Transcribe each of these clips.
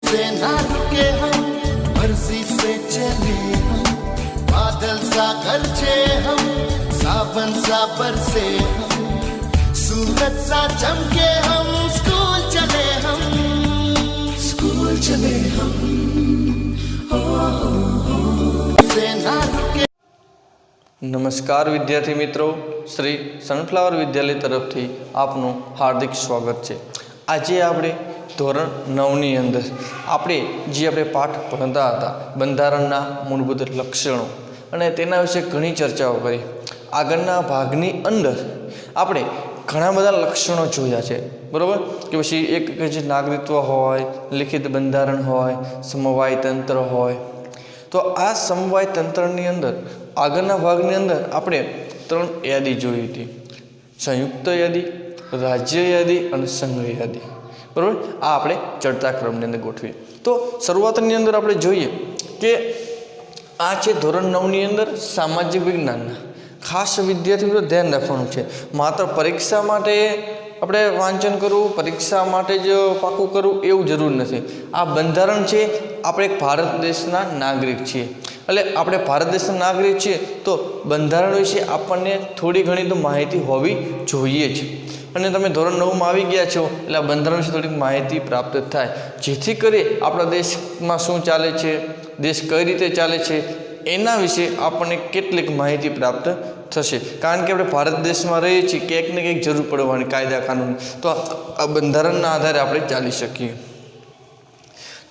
से ना रुके हम, मर्जी से चले हम, बादल सा गरजे हम, सावन सा बरसे हम, सूरज सा चमके हम, स्कूल चले हम, स्कूल चले हम, से ना रुके। नमस्कार विद्यार्थी मित्रों, श्री सनफ्लावर विद्यालय तरफथी आपनु हार्दिक स्वागत है। आज आपणे ધોરણ 9ની અંદર આપણે પાઠ ભણતા હતા બંધારણના મૂળભૂત લક્ષણો અને તેના વિશે ઘણી ચર્ચાઓ કરી। આગળના ભાગની અંદર આપણે ઘણા બધા લક્ષણો જોયા છે, બરાબર? કે પછી એક જે નાગરિકત્વ હોય, લિખિત બંધારણ હોય, સમવાય તંત્ર હોય, તો આ સમવાય તંત્રની અંદર આગળના ભાગની અંદર આપણે 3 યાદી જોઈ હતી: સંયુક્ત યાદી, રાજ્ય યાદી અને સંઘ યાદી, બરાબર? આ આપણે ચડતા ક્રમની અંદર ગોઠવીએ। તો શરૂઆતની અંદર આપણે જોઈએ કે આ છે ધોરણ 9ની અંદર સામાજિક વિજ્ઞાનના। ખાસ વિદ્યાર્થી મિત્રો ધ્યાન રાખવાનું છે, માત્ર પરીક્ષા માટે આપણે વાંચન કરવું, પરીક્ષા માટે જ પાકું કરવું એવું જરૂર નથી। આ બંધારણ છે, આપણે એક ભારત દેશના નાગરિક છીએ, એટલે આપણે ભારત દેશના નાગરિક છીએ તો બંધારણ વિશે આપણને થોડી ઘણી તો માહિતી હોવી જોઈએ જ। અને તમે ધોરણ 9માં આવી ગયા છો એટલે આ બંધારણ વિશે થોડીક માહિતી પ્રાપ્ત થાય, જેથી કરી આપણા દેશમાં શું ચાલે છે, દેશ કઈ રીતે ચાલે છે એના વિશે આપણને કેટલીક માહિતી પ્રાપ્ત થશે। કારણ કે આપણે ભારત દેશમાં રહીએ છીએ, ક્યાંક ને ક્યાંક જરૂર પડવાની કાયદા કાનૂન, તો આ બંધારણના આધારે આપણે ચાલી શકીએ।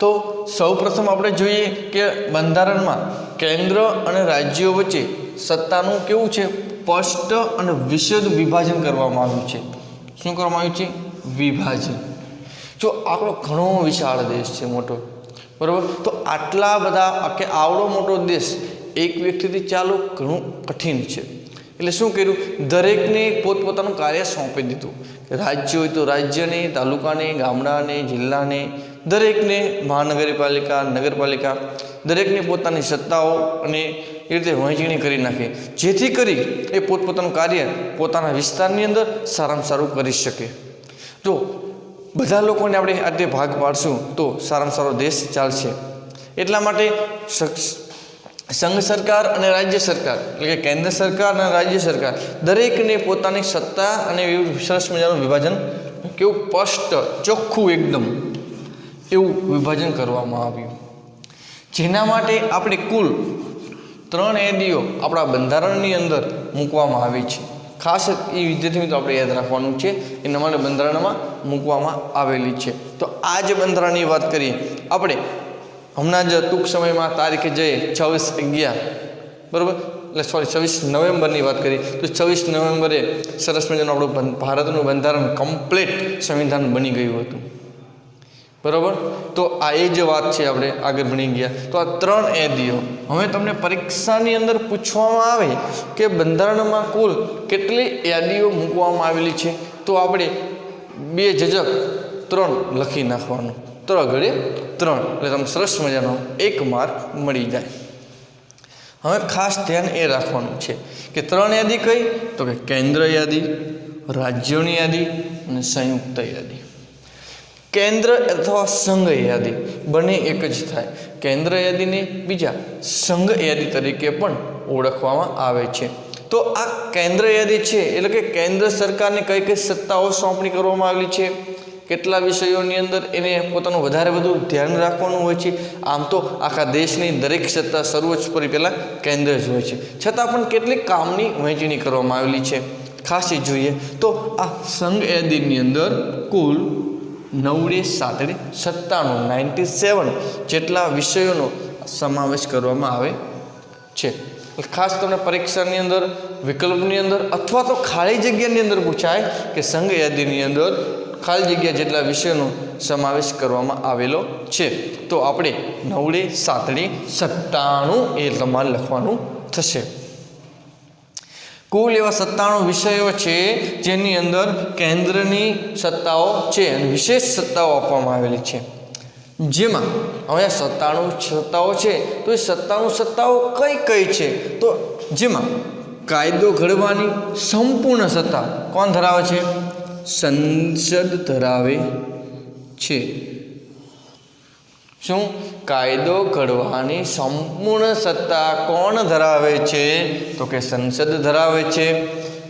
તો સૌપ્રથમ આપણે જોઈએ કે બંધારણમાં કેન્દ્ર અને રાજ્યો વચ્ચે સત્તાનું કેવું છે, સ્પષ્ટ અને વિશદ વિભાજન કરવામાં આવ્યું છે। શું કરવામાં આવ્યું છે? વિભાજન। જો આપણો ઘણો વિશાળ દેશ છે, મોટો, બરાબર? તો આટલા બધા કે આવડો મોટો દેશ એક વ્યક્તિથી ચાલુ ઘણું કઠિન છે। એટલે શું કર્યું, દરેકને પોતપોતાનું કાર્ય સોંપી દીધું। રાજ્ય હોય તો રાજ્યને, તાલુકાને, ગામડાને, જિલ્લાને, દરેકને મહાનગરપાલિકા, નગરપાલિકા, દરેકને પોતાની સત્તાઓ અને એ રીતે વહેંચણી કરી નાખી, જેથી કરી એ પોતપોતાનું કાર્ય પોતાના વિસ્તારની અંદર સારામાં સારું કરી શકે। જો બધા લોકોને આપણે આ રીતે ભાગ પાડશું તો સારામાં સારો દેશ ચાલશે। એટલા માટે સંઘ સરકાર અને રાજ્ય સરકાર, એટલે કે કેન્દ્ર સરકાર અને રાજ્ય સરકાર, દરેકને પોતાની સત્તા અને સરસ મજાનું વિભાજન, કેવું સ્પષ્ટ, ચોખ્ખું એકદમ એવું વિભાજન કરવામાં આવ્યું, જેના માટે આપણે કુલ 3 યાદીઓ આપણા બંધારણની અંદર મૂકવામાં આવી છે। ખાસ એ વિદ્યાર્થી મિત્રો આપણે યાદ રાખવાનું છે, એના માટે બંધારણમાં મૂકવામાં આવેલી છે। તો આ જ બંધારણની વાત કરીએ આપણે હમણાં જ ટૂંક સમયમાં તારીખે જઈએ 26/11, બરાબર? એટલે 26 નવેમ્બરની વાત કરીએ તો 26 નવેમ્બરે સરસ મજાનું આપણું ભારતનું બંધારણ કમ્પ્લીટ સંવિધાન બની ગયું હતું, બરાબર? તો આ એ જ વાત છે, આપણે આગળ ભણી ગયા। તો આ 3 યાદીઓ હવે તમને પરીક્ષાની અંદર પૂછવામાં આવે કે બંધારણમાં કુલ કેટલી યાદીઓ મૂકવામાં આવેલી છે, તો આપણે 2 જજક 3 લખી નાખવાનું, 3 ઘડે 3, એટલે તમને સરસ મજાનો 1 માર્ક મળી જાય। હવે ખાસ ધ્યાન એ રાખવાનું છે કે 3 યાદી કઈ, તો કે કેન્દ્ર યાદી, રાજ્યોની યાદી અને સંયુક્ત યાદી। કેન્દ્ર અથવા સંઘ યાદી બંને એક જ થાય। કેન્દ્ર યાદીને બીજા સંઘ યાદી તરીકે પણ ઓળખવામાં આવે છે। તો આ કેન્દ્ર યાદી છે, એટલે કે કેન્દ્ર સરકારને કઈ કઈ સત્તાઓ સોંપણી કરવામાં આવેલી છે, કેટલા વિષયોની અંદર એને પોતાનું વધારે બધું ધ્યાન રાખવાનું હોય છે। આમ તો આખા દેશની દરેક સત્તા સર્વોચ્ચ પહેલાં કેન્દ્ર જ હોય છે, છતાં પણ કેટલીક કામની વહેંચણી કરવામાં આવેલી છે, ખાસ એ જોઈએ તો આ સંઘ યાદીની અંદર કુલ 97 જેટલા વિષયોનો સમાવેશ કરવામાં આવે છે। ખાસ તમને પરીક્ષાની અંદર, વિકલ્પની અંદર અથવા તો ખાલી જગ્યાની અંદર પૂછાય કે સંઘ યાદીની અંદર ખાલી જગ્યા જેટલા વિષયોનો સમાવેશ કરવામાં આવેલો છે, તો આપણે 97 એ તમારે લખવાનું થશે। કુલ એવા 97 વિષયો છે જેની અંદર કેન્દ્રની સત્તાઓ છે અને વિશેષ સત્તાઓ આપવામાં આવેલી છે। જેમાં હવે 97 સત્તાઓ છે, તો એ 97 સત્તાઓ કઈ કઈ છે, તો જેમાં કાયદો ઘડવાની સંપૂર્ણ સત્તા કોણ ધરાવે છે? સંસદ ધરાવે છે। શું? કાયદો ઘડવાની સંપૂર્ણ સત્તા કોણ ધરાવે છે? તો કે સંસદ ધરાવે છે.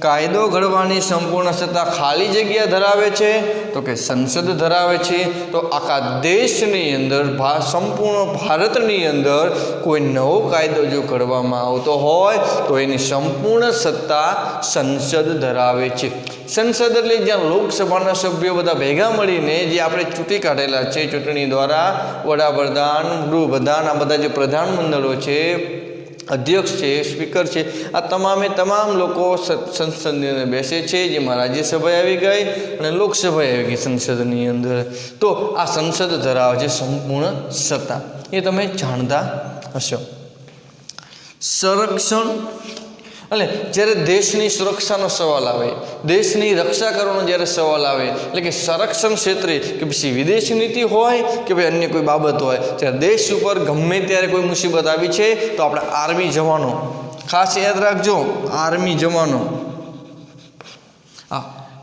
કાયદો ઘડવાની સંપૂર્ણ સત્તા ખાલી જગ્યા ધરાવે છે? તો કે સંસદ ધરાવે છે. તો આખા દેશની અંદર સંપૂર્ણ ભારતની અંદર કોઈ નવો કાયદો જો ઘડવામાં આવતો હોય તો એની સંપૂર્ણ સત્તા સંસદ ધરાવે છે. સંસદ એટલે જ્યાં લોકસભાના સભ્યો બધા ભેગા મળીને જે આપણે ચૂંટી કાઢેલા છે, ચૂંટણી દ્વારા વડાપ્રધાન, ગૃહપ્રધાન, આ બધા જે પ્રધાનમંડળો છે, અધ્યક્ષ છે, સ્પીકર છે, આ તમામ લોકો સંસદની અંદર બેસે છે, જેમાં રાજ્યસભા આવી ગઈ અને લોકસભા આવી ગઈ સંસદની અંદર. તો આ સંસદ ધરાવે છે સંપૂર્ણ સત્તા. એ તમે જાણતા હશો. સંરક્ષણ એટલે જ્યારે દેશની સુરક્ષાનો સવાલ આવે, દેશની રક્ષા કરવાનો જ્યારે સવાલ આવે, એટલે કે સંરક્ષણ ક્ષેત્રે કે પછી વિદેશ નીતિ હોય કે ભાઈ અન્ય કોઈ બાબત હોય, ત્યારે દેશ ઉપર ગમે ત્યારે કોઈ મુસીબત આવી છે તો આપણા આર્મી જવાનો, ખાસ યાદ રાખજો, આર્મી જવાનો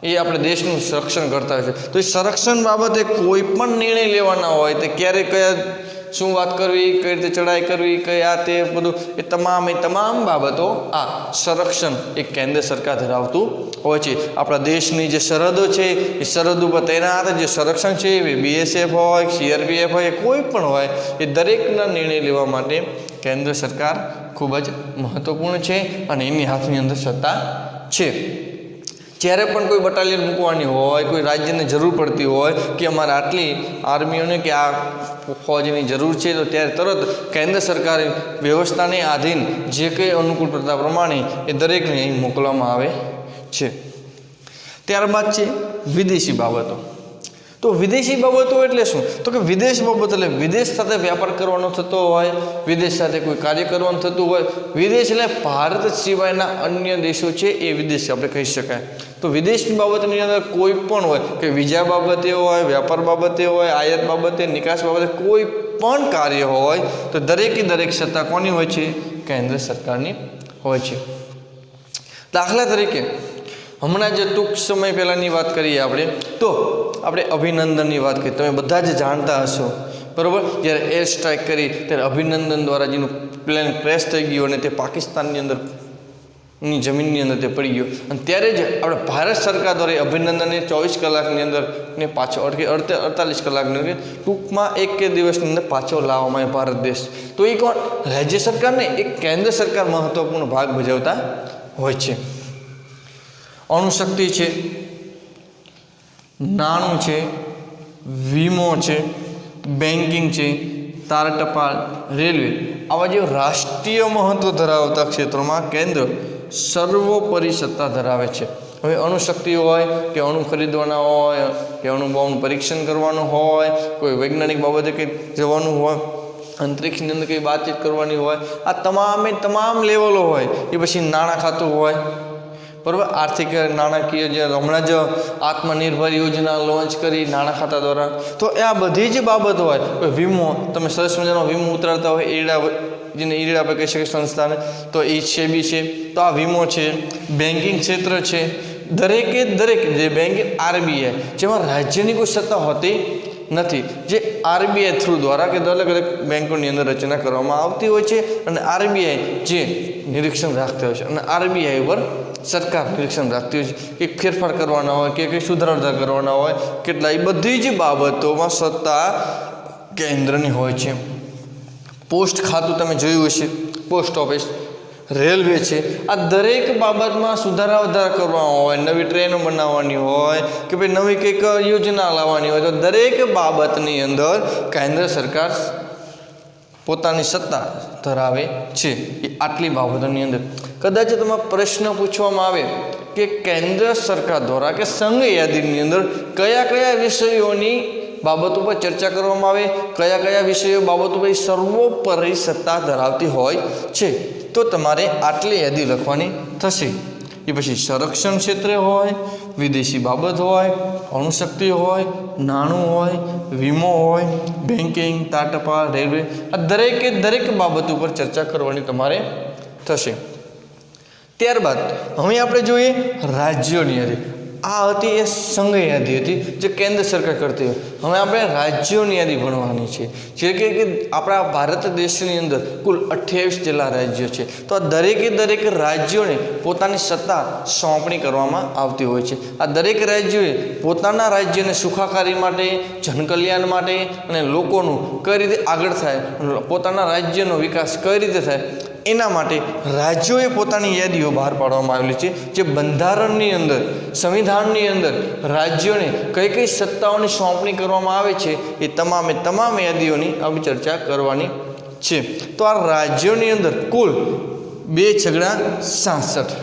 એ આપણે દેશનું સંરક્ષણ કરતા હોય છે. તો એ સંરક્ષણ બાબતે કોઈ પણ નિર્ણય લેવાના હોય તો ક્યારે કયા શું વાત કરવી, કઈ રીતે ચડાઈ કરવી, કઈ આ તે બધું એ તમામ બાબતો આ સંરક્ષણ એ કેન્દ્ર સરકાર ધરાવતું હોય છે. આપણા દેશની જે સરહદો છે એ સરહદ ઉપર તૈનાત જે સંરક્ષણ છે એ BSF હોય, CRPF હોય, કોઈ પણ હોય, એ દરેકના નિર્ણય લેવા માટે કેન્દ્ર સરકાર ખૂબ જ મહત્વપૂર્ણ છે અને એની હાથની અંદર સત્તા છે. જ્યારે પણ કોઈ બટાલિયન મૂકવાની હોય, કોઈ રાજ્યને જરૂર પડતી હોય કે અમારે આટલી આર્મીઓને કે આ ફોજની જરૂર છે, તો ત્યારે તરત કેન્દ્ર સરકારે વ્યવસ્થાને આધીન જે કંઈ અનુકૂળતા પ્રમાણે એ દરેકને અહીં મોકલવામાં આવે છે. ત્યારબાદ છે વિદેશી બાબતો. તો વિદેશી બાબતો એટલે શું? તો કે વિદેશ બાબત એટલે વિદેશ સાથે વ્યાપાર કરવાનો થતો હોય, વિદેશ સાથે કોઈ કાર્ય કરવાનું થતું હોય. વિદેશ એટલે ભારત સિવાયના અન્ય દેશો છે એ વિદેશ આપણે કહી શકાય. તો વિદેશની બાબતની અંદર કોઈ પણ હોય કે વિઝા બાબતે હોય, વ્યાપાર બાબતે હોય, આયાત બાબતે, નિકાસ બાબતે કોઈ પણ કાર્ય હોય તો દરેક સત્તા કોની હોય છે? કેન્દ્ર સરકારની હોય છે. દાખલા તરીકે હમણાં જે ટૂંક સમય પહેલાંની વાત કરીએ આપણે અભિનંદનની વાત કરીએ. તમે બધા જ જાણતા હશો, બરાબર? જ્યારે એર સ્ટ્રાઇક કરી ત્યારે અભિનંદન દ્વારા જેનું પ્લેન ક્રેશ થઈ ગયું અને તે પાકિસ્તાનની અંદર ની જમીનની અંદર તે પડી ગયો, અને ત્યારે જ આપણે ભારત સરકાર દ્વારા અભિનંદનને 24 કલાકની અંદર ને પાછો 48 કલાકની અંદર ટૂંકમાં એક કે દિવસની અંદર પાછો લાવવામાં આવે ભારત દેશ. તો એ કોણ? રાજ્ય સરકારને એક કેન્દ્ર સરકાર મહત્વપૂર્ણ ભાગ ભજવતા હોય છે. અણુશક્તિ છે, નાણું છે, વીમો છે, બેન્કિંગ છે, તાર ટપાલ, રેલવે, આવા જે રાષ્ટ્રીય મહત્વ ધરાવતા ક્ષેત્રોમાં કેન્દ્ર સર્વોપરી સત્તા ધરાવે છે. હવે અણુશક્તિ હોય કે અણુ ખરીદવાના હોય કે અણુ બોમ્બનું પરીક્ષણ કરવાનું હોય, કોઈ વૈજ્ઞાનિક બાબતે કંઈ જવાનું હોય, અંતરિક્ષની અંદર કંઈ વાતચીત કરવાની હોય, આ તમામ લેવલો હોય. એ પછી નાણાં ખાતું હોય, બરાબર? આર્થિક નાણાકીય જે હમણાં જ આત્મનિર્ભર યોજના લોન્ચ કરી નાણાં ખાતા દ્વારા, તો આ બધી જ બાબતો હોય. વીમો, તમે સરસ મજાનો વીમો ઉતારતા હોય, જેને ઈરડા આપણે કહી શકીએ સંસ્થાને, તો એ સેબી છે, તો આ વીમો છે. બેન્કિંગ ક્ષેત્ર છે, દરેક જે બેન્કિંગ RBI, જેમાં રાજ્યની કોઈ સત્તા હોતી નથી, જે RBI થ્રુ દ્વારા કે અલગ બેન્કોની અંદર રચના કરવામાં આવતી હોય છે, અને RBI જે નિરીક્ષણ રાખતી હોય છે, અને RBI ઉપર સરકાર નિરીક્ષણ રાખતી હોય છે કે ફેરફાર કરવાના હોય કે કંઈ સુધારા કરવાના હોય, કેટલા, એ બધી જ બાબતોમાં સત્તા કેન્દ્રની હોય છે. પોસ્ટ ખાતું તમે જોયું હશે, પોસ્ટ ઓફિસ, રેલવે છે, આ દરેક બાબતમાં સુધારા વધારા કરવાનો હોય, નવી ટ્રેનો બનાવવાની હોય કે ભાઈ નવી કંઈક યોજના લાવવાની હોય, તો દરેક બાબતની અંદર કેન્દ્ર સરકાર પોતાની સત્તા ધરાવે છે. એ આટલી બાબતોની અંદર કદાચ તમારો પ્રશ્ન પૂછવામાં આવે કે કેન્દ્ર સરકાર દ્વારા કે સંઘ યાદીની અંદર કયા વિષયોની બાબતો પર ચર્ચા કરવામાં આવે, કયા વિષયો બાબતો પર સર્વોપરી સત્તા ધરાવતી હોય છે, તો તમારે આટલી યાદી લખવાની થશે. એ પછી સંરક્ષણ ક્ષેત્રે હોય, વિદેશી બાબત હોય, અણુશક્તિ હોય, નાણું હોય, વીમો હોય, બેન્કિંગ, તાર ટપાલ, રેલવે, આ દરેક બાબત ઉપર ચર્ચા કરવાની તમારે થશે. ત્યારબાદ હવે આપણે જોઈએ રાજ્યોની યાદી. આ હતી એ સંઘ યાદી હતી જે કેન્દ્ર સરકાર કરતી હોય. હવે આપણે રાજ્યોની યાદી ભણવાની છે, જે કે આપણા ભારત દેશની અંદર કુલ 28 જેટલા રાજ્યો છે. તો આ દરેક રાજ્યોને પોતાની સત્તા સોંપણી કરવામાં આવતી હોય છે. આ દરેક રાજ્યોએ પોતાના રાજ્યને સુખાકારી માટે, જનકલ્યાણ માટે અને લોકોનું કઈ રીતે આગળ થાય, પોતાના રાજ્યનો વિકાસ કઈ રીતે થાય, એના માટે રાજ્યોએ પોતાની યાદીઓ બહાર પાડવામાં આવેલી છે. જે બંધારણની અંદર, સંવિધાનની અંદર રાજ્યોને કઈ કઈ સત્તાઓની સોંપણી કરવામાં આવે છે એ તમામ યાદીઓની આપણે ચર્ચા કરવાની છે. તો આ રાજ્યોની અંદર કુલ 2×67,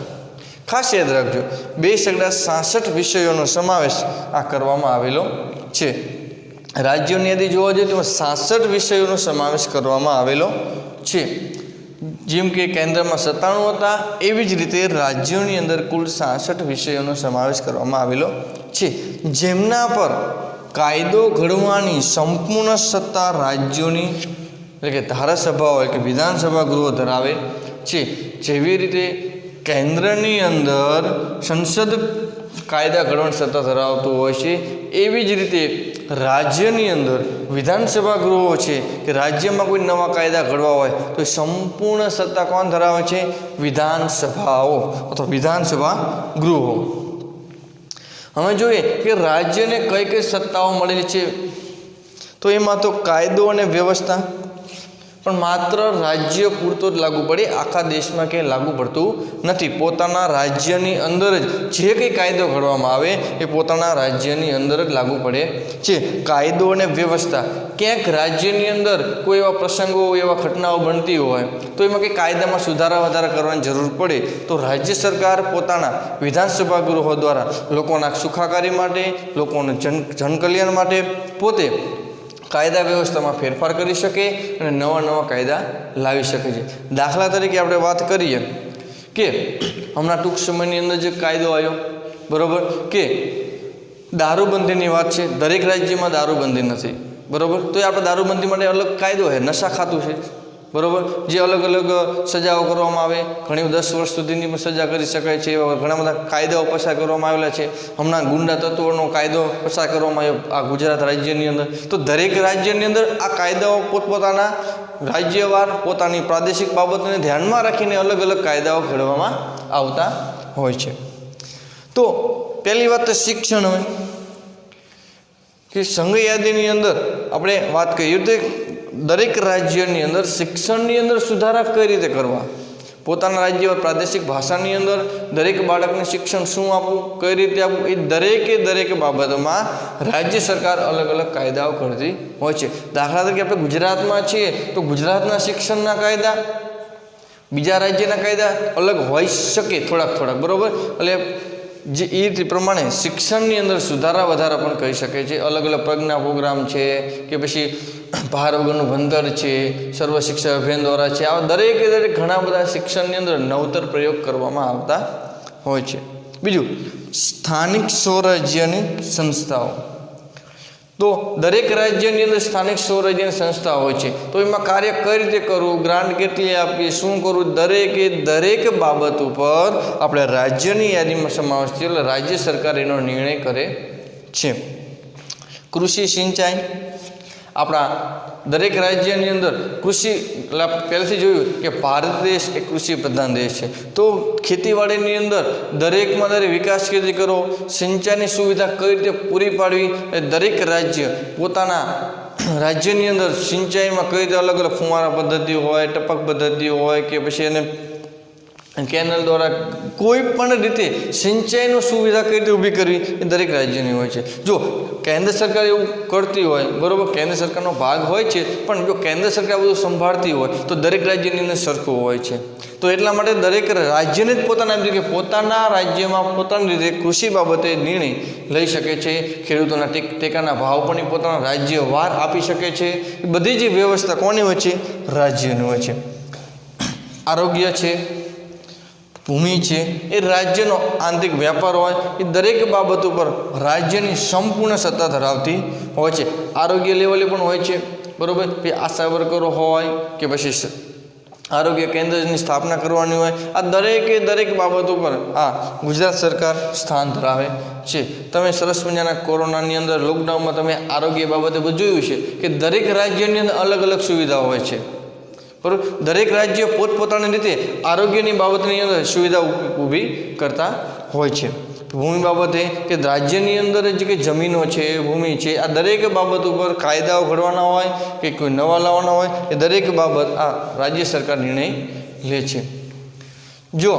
ખાસ યાદ રાખજો, 2×67 વિષયોનો સમાવેશ આ કરવામાં આવેલો છે. રાજ્યોની યાદી જોવા જઈએ તો 67 વિષયોનો સમાવેશ કરવામાં આવેલો છે. જેમ કે કેન્દ્રમાં 97 હતા, એવી જ રીતે રાજ્યોની અંદર કુલ 66 વિષયોનો સમાવેશ કરવામાં આવેલો છે. જેમના પર કાયદો ઘડવાની સંપૂર્ણ સત્તા રાજ્યોની, એટલે કે ધારાસભા હોય કે વિધાનસભા ગૃહો ધરાવે છે. જેવી રીતે કેન્દ્રની અંદર સંસદ કાયદા ઘડવાની સત્તા ધરાવતું હોય છે, એવી જ રીતે રાજ્યની અંદર વિધાનસભા ગૃહો છે કે રાજ્યમાં કોઈ નવા કાયદા ઘડવા હોય તો સંપૂર્ણ સત્તા કોણ ધરાવે છે? વિધાનસભાઓ અથવા વિધાનસભા ગૃહો. હવે જોઈએ કે રાજ્યને કઈ કઈ સત્તાઓ મળેલી છે. તો એમાં તો કાયદો અને વ્યવસ્થા પણ માત્ર રાજ્ય પૂરતો જ લાગુ પડે, આખા દેશમાં ક્યાંય લાગુ પડતું નથી. પોતાના રાજ્યની અંદર જ જે કંઈ કાયદો ઘડવામાં આવે એ પોતાના રાજ્યની અંદર જ લાગુ પડે છે. કાયદો અને વ્યવસ્થા ક્યાંક રાજ્યની અંદર કોઈ એવા પ્રસંગો, એવા ઘટનાઓ બનતી હોય તો એમાં કંઈ કાયદામાં સુધારા વધારા કરવાની જરૂર પડે તો રાજ્ય સરકાર પોતાના વિધાનસભા ગૃહો દ્વારા લોકોના સુખાકારી માટે, લોકોના જનકલ્યાણ માટે પોતે કાયદા વ્યવસ્થામાં ફેરફાર કરી શકે અને નવા કાયદા લાવી શકે છે. દાખલા તરીકે આપણે વાત કરીએ કે હમણાં ટૂંક સમયની અંદર જે કાયદો આવ્યો, બરાબર, કે દારૂબંધીની વાત છે. દરેક રાજ્યમાં દારૂબંધી નથી, બરાબર, તો એ આપણે દારૂબંધી માટે અલગ કાયદો છે. નશા ખાતું છે, બરાબર, જે અલગ સજાઓ કરવામાં આવે, ઘણી 10 વર્ષ સુધીની પણ સજા કરી શકાય છે. એવા ઘણા બધા કાયદાઓ પસાર કરવામાં આવેલા છે. હમણાં ગુંડા તત્વોનો કાયદો પસાર કરવામાં આવ્યો આ ગુજરાત રાજ્યની અંદર. તો દરેક રાજ્યની અંદર આ કાયદાઓ પોતપોતાના રાજ્યવાર પોતાની પ્રાદેશિક બાબતોને ધ્યાનમાં રાખીને અલગ કાયદાઓ ઘડવામાં આવતા હોય છે. તો પહેલી વાત તો શિક્ષણ હોય કે સંઘ યાદીની અંદર આપણે વાત કરીએ તો દરેક રાજ્યની અંદર શિક્ષણની અંદર સુધારા કઈ રીતે કરવા, પોતાના રાજ્ય પ્રાદેશિક ભાષાની અંદર દરેક બાળકને શિક્ષણ શું આપવું, કઈ રીતે આપવું, એ દરેક બાબતોમાં રાજ્ય સરકાર અલગ કાયદાઓ કરતી હોય છે. દાખલા તરીકે આપણે ગુજરાતમાં છીએ તો ગુજરાતના શિક્ષણના કાયદા બીજા રાજ્યના કાયદા અલગ હોઈ શકે થોડાક, બરાબર. એટલે જે એ પ્રમાણે શિક્ષણની અંદર સુધારા વધારા પણ કરી શકે છે. અલગ પ્રજ્ઞા પ્રોગ્રામ છે કે પછી ભાર વગરનું ભણતર છે, સર્વ શિક્ષા અભિયાન દ્વારા છે. આવા દરેક ઘણા બધા શિક્ષણની અંદર નવતર પ્રયોગ કરવામાં આવતા હોય છે. બીજું, સ્થાનિક સ્વરાજ્યની સંસ્થાઓ. તો દરેક રાજ્યની અંદર સ્થાનિક સ્વરાજ્યની સંસ્થા હોય છે. તો એમાં કાર્ય કઈ રીતે કરવું, ગ્રાન્ટ કેટલી આપવી, શું કરવું, દરેક બાબત ઉપર આપણે રાજ્યની યાદીમાં સમાવેશ છે. એટલે રાજ્ય સરકાર એનો નિર્ણય કરે છે. કૃષિ સિંચાઈ, આપણા દરેક રાજ્યની અંદર કૃષિ, પહેલાંથી જોયું કે ભારત દેશ એ કૃષિ પ્રધાન દેશ છે. તો ખેતીવાડીની અંદર દરેકમાં વિકાસ કેવી રીતે કરવો, સિંચાઈની સુવિધા કઈ રીતે પૂરી પાડવી, એ દરેક રાજ્ય પોતાના રાજ્યની અંદર સિંચાઈમાં કઈ રીતે અલગ ફુવારા પદ્ધતિ હોય, ટપક પદ્ધતિ હોય કે પછી એને કેનલ દ્વારા કોઈ પણ રીતે સિંચાઈની સુવિધા કઈ રીતે ઊભી કરવી એ દરેક રાજ્યની હોય છે. જો કેન્દ્ર સરકાર એવું કરતી હોય, બરાબર, કેન્દ્ર સરકારનો ભાગ હોય છે, પણ જો કેન્દ્ર સરકાર બધું સંભાળતી હોય તો દરેક રાજ્યની અંદર સરખું હોય છે. તો એટલા માટે દરેક રાજ્યને જ પોતાના રાજ્યમાં પોતાની રીતે કૃષિ બાબતે નિર્ણય લઈ શકે છે. ખેડૂતોના ટેકાના ભાવ પણ પોતાના રાજ્યવાર આપી શકે છે. બધી જ વ્યવસ્થા કોની હોય છે? રાજ્યની હોય છે. આરોગ્ય છે, ભૂમિ છે, એ રાજ્યનો આંતરિક વ્યાપાર હોય, એ દરેક બાબત ઉપર રાજ્યની સંપૂર્ણ સત્તા ધરાવતી હોય છે. આરોગ્ય લેવલે પણ હોય છે, બરાબર. આશા વર્કરો હોય કે પછી આરોગ્ય કેન્દ્રની સ્થાપના કરવાની હોય, આ દરેક બાબતો પર આ ગુજરાત સરકાર સ્થાન ધરાવે છે. તમે સરસ મજાના કોરોનાની અંદર લોકડાઉનમાં તમે આરોગ્ય બાબતે બધું જોયું છે કે દરેક રાજ્યની અંદર અલગ અલગ સુવિધાઓ હોય છે, બરાબર. દરેક રાજ્ય પોતપોતાની રીતે આરોગ્યની બાબતની અંદર સુવિધા ઊભી કરતા હોય છે. ભૂમિ બાબતે કે રાજ્યની અંદર જે કે જમીનો છે, ભૂમિ છે, આ દરેક બાબત ઉપર કાયદાઓ ઘડવાના હોય કે કોઈ નવા લાવવાના હોય, એ દરેક બાબત આ રાજ્ય સરકાર નિર્ણય લે છે. જો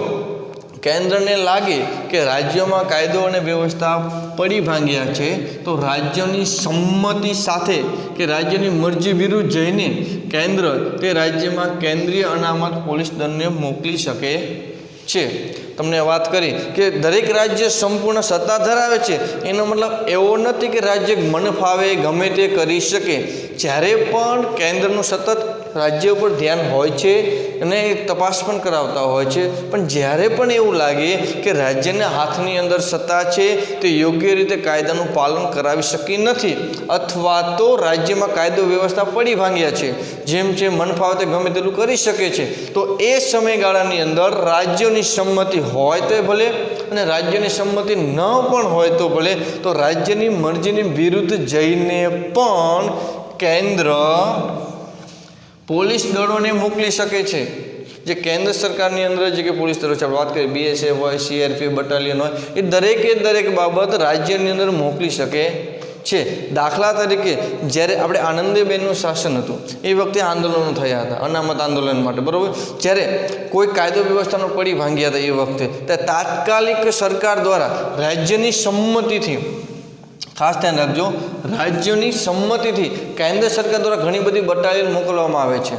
કેન્દ્રને લાગે કે રાજ્યોમાં કાયદો અને વ્યવસ્થા પડી ભાંગ્યા છે, તો રાજ્યની સંમતિ સાથે કે રાજ્યની મરજી વિરુદ્ધ જઈને કેન્દ્ર તે રાજ્યમાં કેન્દ્રીય અનામત પોલીસ દળને મોકલી શકે છે. તમને વાત કરી કે દરેક રાજ્ય સંપૂર્ણ સત્તા ધરાવે છે, એનો મતલબ એવો નથી કે રાજ્ય મન ફાવે ગમે તે કરી શકે. જ્યારે પણ કેન્દ્રનું સતત રાજ્ય ઉપર ધ્યાન હોય છે અને તપાસ પણ કરાવતા હોય છે, પણ જ્યારે પણ એવું લાગે કે રાજ્યના હાથની અંદર સત્તા છે, તે યોગ્ય રીતે કાયદાનું પાલન કરાવી શકી નથી, અથવા તો રાજ્યમાં કાયદો વ્યવસ્થા પડી ભાંગ્યા છે, જેમ છે મન ફાવે તે ગમે તેટલું કરી શકે છે, તો એ સમયગાળાની અંદર રાજ્યોની સંમતિ હોય તો ભલે અને રાજ્યની સંમતિ ન પણ હોય તો ભલે, તો રાજ્યની મરજીની વિરુદ્ધ જઈને પણ કેન્દ્ર પોલીસ દળોને મોકલી શકે છે. જે કેન્દ્ર સરકારની અંદર જે કે પોલીસ દળો છે, આપણે વાત કરીએ BSF હોય, CRP બટાલિયન હોય, એ દરેક બાબત રાજ્યની અંદર મોકલી શકે છે. દાખલા તરીકે જ્યારે આપણે આનંદીબેનનું શાસન હતું એ વખતે આંદોલનો થયા હતા અનામત આંદોલન માટે, બરાબર. જ્યારે કોઈ કાયદો વ્યવસ્થાનો પડી ભાંગ્યા હતા એ વખતે, ત્યારે તાત્કાલિક સરકાર દ્વારા રાજ્યની સંમતિથી, ખાસ ધ્યાન રાખજો, રાજ્યોની સંમતિથી કેન્દ્ર સરકાર દ્વારા ઘણી બધી બટાલિયન મોકલવામાં આવે છે.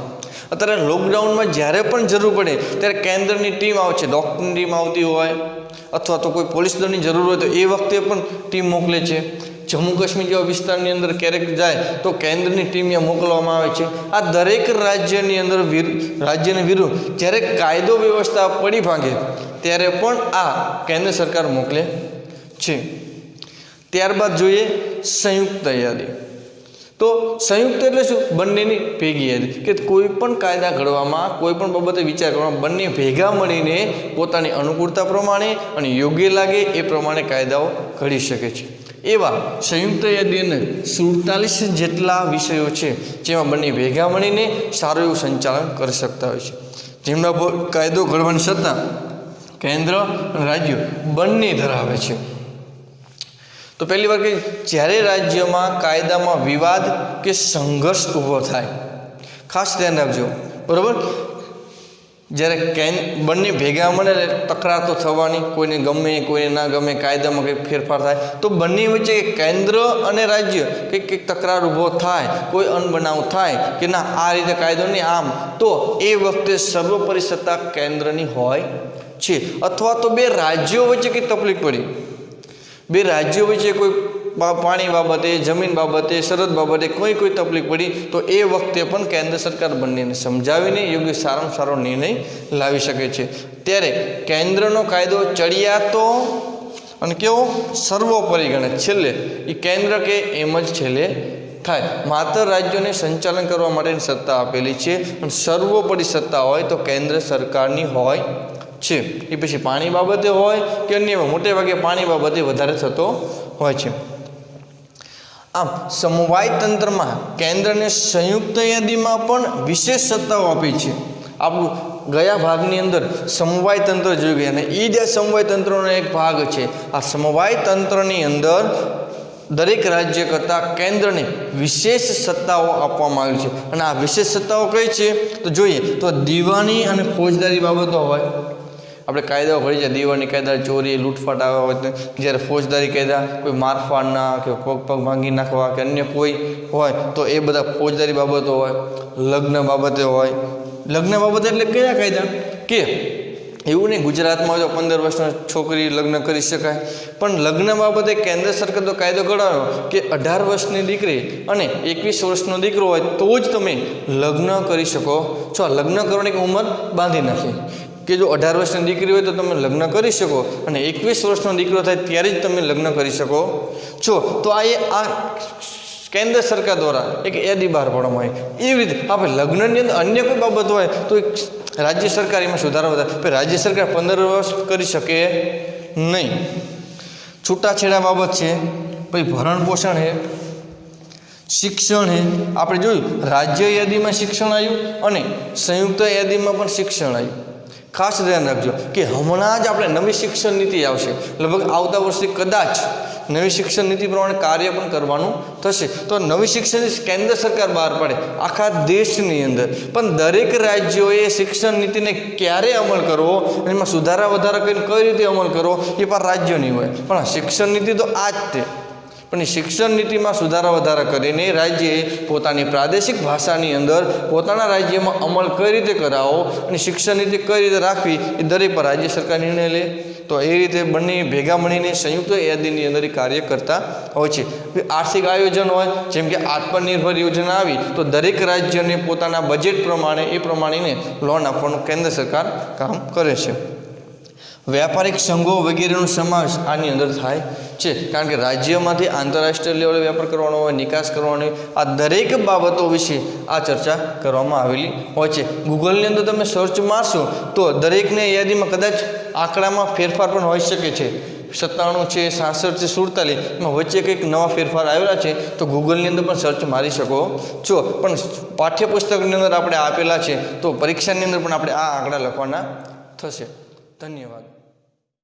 અત્યારે લોકડાઉનમાં જ્યારે પણ જરૂર પડે ત્યારે કેન્દ્રની ટીમ આવે છે, ડૉક્ટરની ટીમ આવતી હોય અથવા તો કોઈ પોલીસ દળની જરૂર હોય તો એ વખતે પણ ટીમ મોકલે છે. જમ્મુ કાશ્મીર જેવા વિસ્તારની અંદર ક્યારેક જાય તો કેન્દ્રની ટીમ ત્યાં મોકલવામાં આવે છે. આ દરેક રાજ્યની અંદર રાજ્યની વિરુદ્ધ જ્યારે કાયદો વ્યવસ્થા પડી ભાંગે ત્યારે પણ આ કેન્દ્ર સરકાર મોકલે છે. ત્યારબાદ જોઈએ સંયુક્ત યાદી. તો સંયુક્ત એટલે શું? બંનેની ભેગી યાદી, કે કોઈ પણ કાયદા ઘડવામાં, કોઈ પણ બાબતે વિચાર કરવામાં બંને ભેગા મળીને પોતાની અનુકૂળતા પ્રમાણે અને યોગ્ય લાગે એ પ્રમાણે કાયદાઓ ઘડી શકે છે. એવા સંયુક્ત યાદીને 47 જેટલા વિષયો છે જેમાં બંને ભેગા મળીને સારું એવું સંચાલન કરી શકતા હોય છે, જેમના પર કાયદો ઘડવાની સત્તા કેન્દ્ર અને રાજ્યો બંને ધરાવે છે. તો પહેલી વાર કે જ્યારે રાજ્યમાં કાયદામાં વિવાદ કે સંઘર્ષ ઊભો થાય, ખાસ ધ્યાન રાખજો, બરાબર. જ્યારે બંને ભેગા મળે તકરાર તો થવાની, કોઈને ગમે કોઈને ના ગમે, કાયદામાં કંઈક ફેરફાર થાય તો બંને વચ્ચે કેન્દ્ર અને રાજ્ય કંઈક તકરાર ઊભો થાય, કોઈ અનબનાવ થાય કે ના આ રીતે કાયદો નહીં આમ, તો એ વખતે સર્વોપરી સત્તા કેન્દ્રની હોય છે. અથવા તો બે રાજ્યો વચ્ચે કંઈક તકલીફ પડી, બે રાજ્યો વચ્ચે કોઈ પાણી બાબતે, જમીન બાબતે, સરહદ બાબતે કોઈ તકલીફ પડી તો એ વખતે પણ કેન્દ્ર સરકાર બંનેને સમજાવીને યોગ્ય સારામાં સારો નિર્ણય લાવી શકે છે. ત્યારે કેન્દ્રનો કાયદો ચડિયાતો અને કેવો સર્વોપરી ગણે, છેલ્લે એ કેન્દ્ર કે એમ જ છેલ્લે થાય. માત્ર રાજ્યોને સંચાલન કરવા માટેની સત્તા આપેલી છે અને સર્વોપરી સત્તા હોય તો કેન્દ્ર સરકારની હોય છે. એ પછી પાણી બાબતે હોય કે અન્ય, મોટે ભાગે પાણી બાબતે વધારે થતો હોય છે. આમ સમવાય તંત્રમાં કેન્દ્રને સંયુક્ત યાદીમાં પણ વિશેષ સત્તાઓ આપી છે. આપણું ગયા ભાગની અંદર સમવાય તંત્ર જોઈ ગયા અને એ જે સમવાય તંત્રનો એક ભાગ છે. આ સમવાય તંત્રની અંદર દરેક રાજ્ય કરતાં કેન્દ્રને વિશેષ સત્તાઓ આપવામાં આવી છે. અને આ વિશેષ સત્તાઓ કઈ છે તો જોઈએ તો દીવાની અને ફોજદારી બાબતો હોય. આપણે કાયદાઓ ઘડી જાય, દીવાની કાયદા ચોરી લૂંટફાટ આવ્યા હોય, જ્યારે ફોજદારી કાયદા કોઈ મારફાડના કે પગ ભાંગી નાખવા કે અન્ય કોઈ હોય તો એ બધા ફોજદારી બાબતો હોય. લગ્ન બાબતે હોય. લગ્ન બાબતે એટલે કયા કાયદા કે એવું નહીં ગુજરાતમાં જો 15 વર્ષની છોકરી લગ્ન કરી શકાય, પણ લગ્ન બાબતે કેન્દ્ર સરકાર તો કાયદો ઘડાયો કે 18 વર્ષની દીકરી અને 21 વર્ષનો દીકરો હોય તો જ તમે લગ્ન કરી શકો છો. લગ્ન કરવાની ઉંમર બાંધી નાખી કે જો 18 વર્ષની દીકરી હોય તો તમે લગ્ન કરી શકો અને 21 વર્ષનો દીકરો થાય ત્યારે જ તમે લગ્ન કરી શકો છો. તો આ કેન્દ્ર સરકાર દ્વારા એક યાદી બહાર પાડવામાં આવી. એવી રીતે આપણે લગ્નની અંદર અન્ય કોઈ બાબત હોય તો રાજ્ય સરકાર એમાં સુધારા વધારા, રાજ્ય સરકાર 15 વર્ષ કરી શકે નહીં. છૂટાછેડા બાબત છે, પછી ભરણ પોષણ છે, શિક્ષણ છે. આપણે જોયું રાજ્ય યાદીમાં શિક્ષણ આવ્યું અને સંયુક્ત યાદીમાં પણ શિક્ષણ આવ્યું. ખાસ ધ્યાન રાખજો કે હમણાં જ આપણે નવી શિક્ષણ નીતિ આવશે, લગભગ આવતા વર્ષે કદાચ નવી શિક્ષણ નીતિ પ્રમાણે કાર્ય પણ કરવાનું થશે. તો નવી શિક્ષણ નીતિ કેન્દ્ર સરકાર બહાર પાડે આખા દેશની અંદર, પણ દરેક રાજ્યોએ શિક્ષણ નીતિને ક્યારે અમલ કરવો, એમાં સુધારા વધારા કરીને કઈ રીતે અમલ કરવો એ પણ રાજ્યોની હોય. પણ શિક્ષણ નીતિ તો આ જ તે, પણ શિક્ષણ નીતિમાં સુધારા વધારા કરીને રાજ્યએ પોતાની પ્રાદેશિક ભાષાની અંદર પોતાના રાજ્યમાં અમલ કઈ રીતે કરાવો અને શિક્ષણ નીતિ કઈ રીતે રાખવી એ દરેક પર રાજ્ય સરકાર નિર્ણય લે. તો એ રીતે બંને ભેગા મળીને સંયુક્ત યાદીની અંદર કાર્ય કરતા હોય છે. આર્થિક આયોજન હોય, જેમ કે આત્મનિર્ભર યોજના આવી તો દરેક રાજ્યને પોતાના બજેટ પ્રમાણે એ પ્રમાણે લોન આપવાનું કેન્દ્ર સરકાર કામ કરે છે. વ્યાપારિક સંઘો વગેરેનો સમાવેશ આની અંદર થાય છે, કારણ કે રાજ્યમાંથી આંતરરાષ્ટ્રીય લેવલે વેપાર કરવાનો હોય, નિકાસ કરવાનો હોય, આ દરેક બાબતો વિશે આ ચર્ચા કરવામાં આવેલી હોય છે. ગૂગલની અંદર તમે સર્ચ મારશો તો દરેકને યાદીમાં કદાચ આંકડામાં ફેરફાર પણ હોઈ શકે છે. 97 છે, 66 છે, 47 એમાં વચ્ચે કંઈક નવા ફેરફાર આવેલા છે તો ગૂગલની અંદર પણ સર્ચ મારી શકો છો. પણ પાઠ્યપુસ્તકની અંદર આપણે આપેલા છે તો પરીક્ષાની અંદર પણ આપણે આ આંકડા લખવાના થશે. ધન્યવાદ.